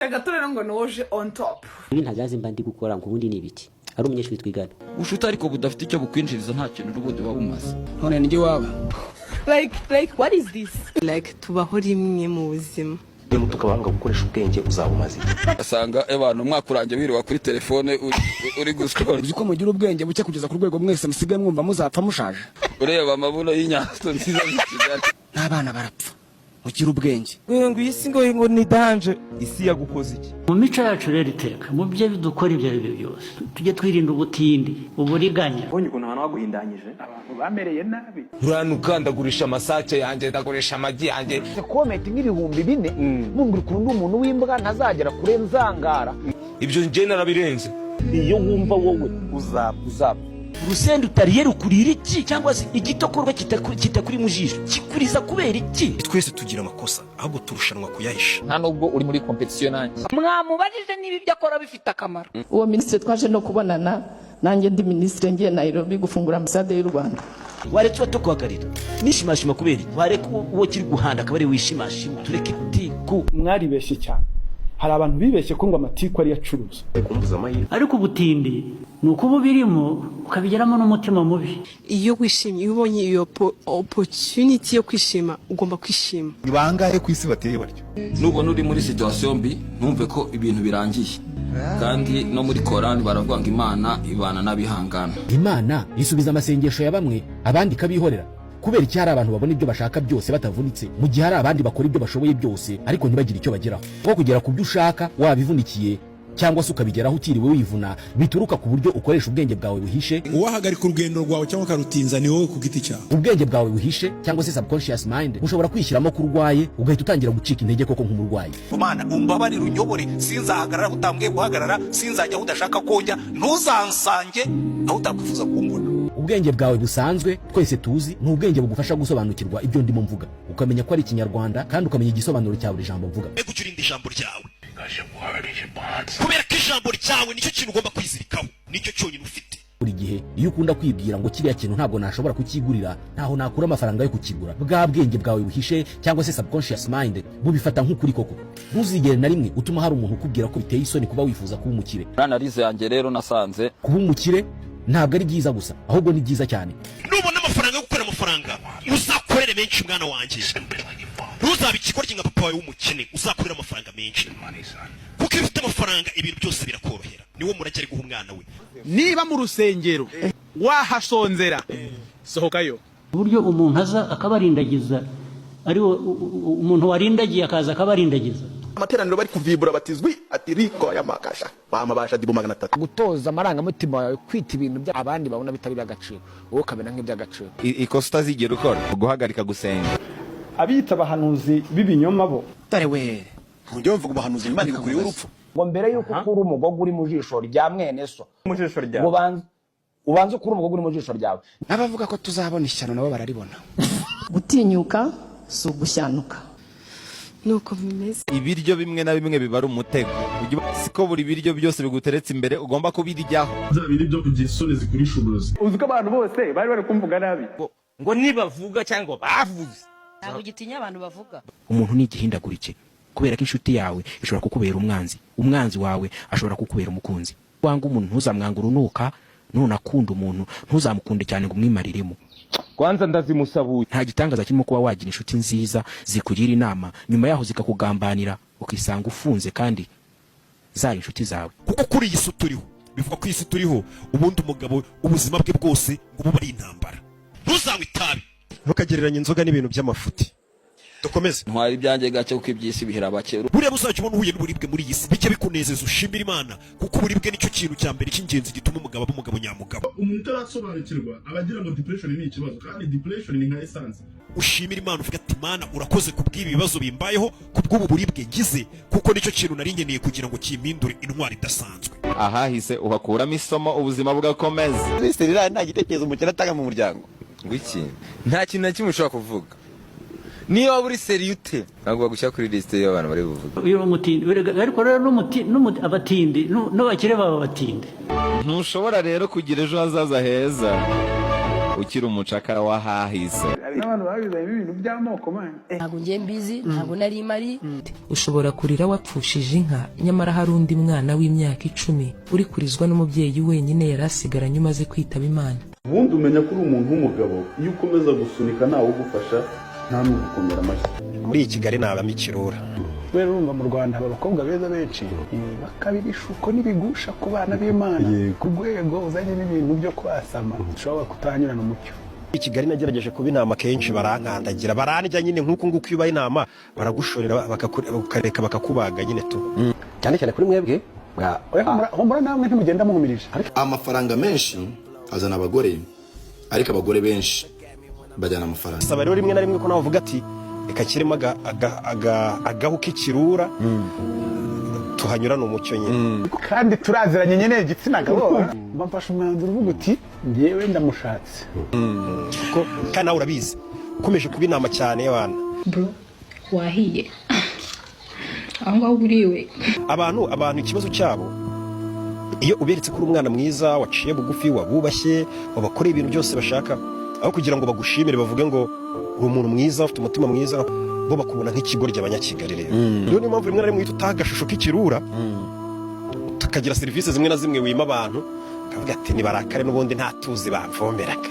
agatorero ngo noje on top. Ibi ntazazi mba ndi gukora ngo ubundi ni ibiki. Ari umunyeshuri twigana. Ushuta ariko budafite icyo bukwinjiriza nta kintu rubundi babumaze. None nige waba. Like what is this? Like tubaho rimwe mu buzima. Iyo tukabanga gukoresha ubwenge uzabumaze. Asanga abantu mwakuranje biriwa kuri telefone uri guscroll. Uzi ko mugira ubwenge buke kugeza ku rwego mwese musigaye mwumva muzapfa mushaje. Ureba amabuno y'inyasto nziza z'Kigali. N'abana barapfa. Ugira ubwenge. Ngo isi ngo ni danje. Isi yagukoze iki? Mu mico yacu rero iteka mu byo dukora ibyo ari byo byose. Tujye twirinda ubutindi, uburiganya. Bonye ukuntu abantu baguhindanyije. Abantu bamereye nabi. Uranukandagurisha amasace yanjye ndagurisha amagi yanjye. Comment nk'ibihumbi 4 mumbura ukuntu umuntu w'imbwa ntazagera kure nzangara. Ibyo nje narabirenze. Iyo wumva wowe uzaba Urusenda utariye rukurira iki cyangwa se igitokorwa kitakuri mu jisho kikuriza kubera iki? twese tugira amakosa ahubwo turushanwa kuyahisha. Nta nubwo uri muri competition nanjye. Mwamubajije niba ibyo akora bifite akamaro. Uwo ministre twaje no kubonana nanjye ndi ministre ngiye Nairobi gufungura ambasade y'u Rwanda. Waretse batokuhagarira nishimashima kubera wareka uwo kiri guhanda akabari wishimashima tureke tiku. Mwaribeshye cyane. Hari abantu bibeshye ko ngo amatiku ari yacuruza. Kumbuza amahirwe. Ariko ubutindi nuko bubirimo ukabigeramo n'umutima mubi. Iyo wishimye iyo ubonye iyo opportunity yo kwishima ugomba kwishima. Ibangahe ku isi bateye baryo. Nubona uri muri situation mbi numve ko ibintu birangiye. Kandi no muri Quran baravuga ngo Imana ibana n'abihangana. Imana isubiza amasengesho ya bamwe abandi kabihorera. Kubera iki hari abantu babona ibyo bashaka byose batavunitse mu gihe hari abandi bakora ibyo bashoboye byose ariko ntibagire icyo bageraho. Ko kugera ku byo ushaka wabivunikiye cyangwa se ukabigeraho utiriwe wivuna bituruka ku buryo ukoresha ubwenge bwawe buhishe. Uwahagarika urugendo rwawe cyangwa karutinza ni wowe ku giti cyawe. Ubwenge bwawe buhishe cyangwa se subconscious mind ushobora kwishyiramo ko urwaye ugahita utangira gucika intege koko nk'umurwayi. Mana umbabarira unyobore sinzahagarara utambwiye guhagarara sinzajya udashaka konjya ntuzansange aho utakwifuza kumbona. Ubwenge bwawe busanzwe twese tuzi ni ubwenge bugufasha gusobanukirwa ibyo ndimo mvuga ukamenya ko ari Ikinyarwanda kandi ukamenya igisobanuro cya buri jambo mvuga. Gucurinda ijambo ryawe kubera ko ijambo ryawe nicyo kintu ugomba kwizirikaho nicyo cyonyine ufite. Buri gihe iyo ukunda kwibwira ngo kiriya kintu ntabwo nashobora kukigurira ntaho nakura amafaranga yo kukigura bwa bwenge bwawe buhishe cyangwa se subconscious mind bubifata nk'ukuri koko. Ntuzigere na rimwe utuma hari umuntu ukubwira ko biteye isoni kuba wifuza kuba umukire. Analize yanjye rero nasanze kuba umukire ntabwo ari byiza gusa ahubwo ni byiza cyane. Nubona amafaranga yo gukora amafaranga uzakorere menshi mwana wanjye. Ntuzabe ikikorwa nka papa wawe w'umukene uzakorera amafaranga menshi. Kuko iyo ufite amafaranga ibintu byose birakorohera. Niwo muragere guha umwana we. Niba mu rusengero wahasonzera sohokayo. Uburyo umuntu aza akabarindagiza ari umuntu warindagiye akaza akabarindagiza. Amateraniro bari kuvibura batizwi ati riko ya makasha bamabasha dibo 300. Gutoza amarangamutima yawe kwita ibintu by'abandi babona bitari by'agaciro wowe kabena nk'iby'agaciro. Ikosta zigera ukora guhagarika gusenga. Abiyita abahanuzi b'ibinyoma bo. Dore we. Ujye mvuga ubuhanuzi Imana ikuri urupfu. Ngo mbere yuko ukura umugogo uri mu jisho rya mwene so. Mu jisho ryawe. Ngo ubanze ukura umugogo uri mu jisho ryawe. N'abavuga ko tuzabona ishyano nabo bararibona. Gutinyuka so gushyanuka. Nuko bimeze. Ibiryo bimwe na bimwe bibara umutego. Siko buri biryo byose biguteretse imbere ugomba kubiryaho. Zabiri byo kugira isoni zigurisha uburozi. Uzi ko abantu bose bari kumvuga nabi. Ngo nibavuga cyangwa bavuze. Ntabwo gitinya abantu bavuga. Umuntu ni igihindagurike kubera ko inshuti yawe ishobora kukubera umwanzi wawe ashobora kukubera umukunzi. Wanga umuntu ntuzamwanga urunuka nunakunda umuntu ntuzamukunde cyane ngo umwimariremo. Kwanza ndazimusabuye. Nta gitangaza kirimo kuba wagira inshuti nziza zikugira inama nyuma yaho zikakugambanira ukisanga ufunze kandi zari inshuti zawe. Kuko kuri iyi suturiho bivuga ko iyi suturiho ubundi umugabo ubuzima bwe bwose ngo bari intambara. Ntuzanywe itabi. Ntukagereranya inzoga n'ibintu by'amafuti. Dukomeze. ntwari ibyanjye gake kuko ibyisi bihera bake. Buriya uzajya ubona uhuye n'uburibwe muri iyi si bijye bikunezeza ushimira Imana kuko uburibwe nicyo kintu cya mbere cy'ingenzi gituma umugabo aba umugabo nyamugabo. Umuntu utarasobanukirwa abagira ngo depression ni ikibazo kandi depression ni nka essence. Ushimira Imana uvuga ati Imana urakoze kubw'ibi bibazo bimbayeho kubw'ubu buribwe ngize kuko nicyo kintu nari ngeneye kugira ngo kimpindure intwari idasanzwe. Ahahise uhakuramo isomo ubuzima bugakomeza. Kristo rira nta gitekerezo umukene atanga mu muryango. Ngwiki nta kintu na kimwe ushobora kuvuga. Niba buri seriute ntabwo bagushyira kuri liste y'abantu bari buvuga. Uyu mutindi ariko rero abatindi n'abakire baba batinde. Ntushobora rero kugira ejo hazaza heza ukiri umucakara wahahise. n'abantu babizanye ibintu by'amoko mani. ntabwo ngiye mbizi ntabwo nari mari. ushobora kurira wapfushije inka nyamara hari undi mwana w'imyaka 10 uri kurizwa n'umubyeyi wenyine yari asigaranye umaze kwitaba Imana. ubundi umenya ko uri umuntu w'umugabo iyo ukomeza gusunika ntawe ugufasha nta n'ugukomera amashyi. muri iyi Kigali nabamo ikirura. Kubera urumva mu Rwanda haba abakobwa beza benshi bakabira ishuko n'ibigusha ku bana b'Imana ku rwego uzanye n'ibintu byo kwasama ushobora kutahanyurana umucyo. I Kigali nagerageje kuba inama kenshi barankandagira barandya nyine nk'uko nguko iyo ubaye inama baragushorera bakakureka bakakubaga nyine tu cyane cyane kuri mwebwe humura namwe ntimugenda muhumirije. amafaranga menshi azana abagore ariko abagore benshi bajyana amafaranga. saba rero rimwe na rimwe ko nawe uvuga ati reka kirimo agahu k'ikirura tuhanyurana umucyo nyine kandi turaziranye nyine igitsina gabo bamfasha umwanzuro uvuga uti ngewe ndamushatse kandi nawe urabizi ukomeje kuba inama cyane y'abana bro wahiye aho ngaho uriwe. abantu ikibazo cyabo iyo uberetse ko uri umwana mwiza waciye bugufi wabubashye wabakoreye ibintu byose bashaka aho kugira ngo bagushimire bavuge ngo uri umuntu mwiza ufite umutima mwiza bo bakubona nk'ikigoryi abanyakigali rero niyo mpamvu rimwe na rimwe uhita utaha agashusho k'ikirura tukagira serivisi zimwe na zimwe wima abantu kavuga ati nibarakare n'ubundi nta tuzi bavomeraga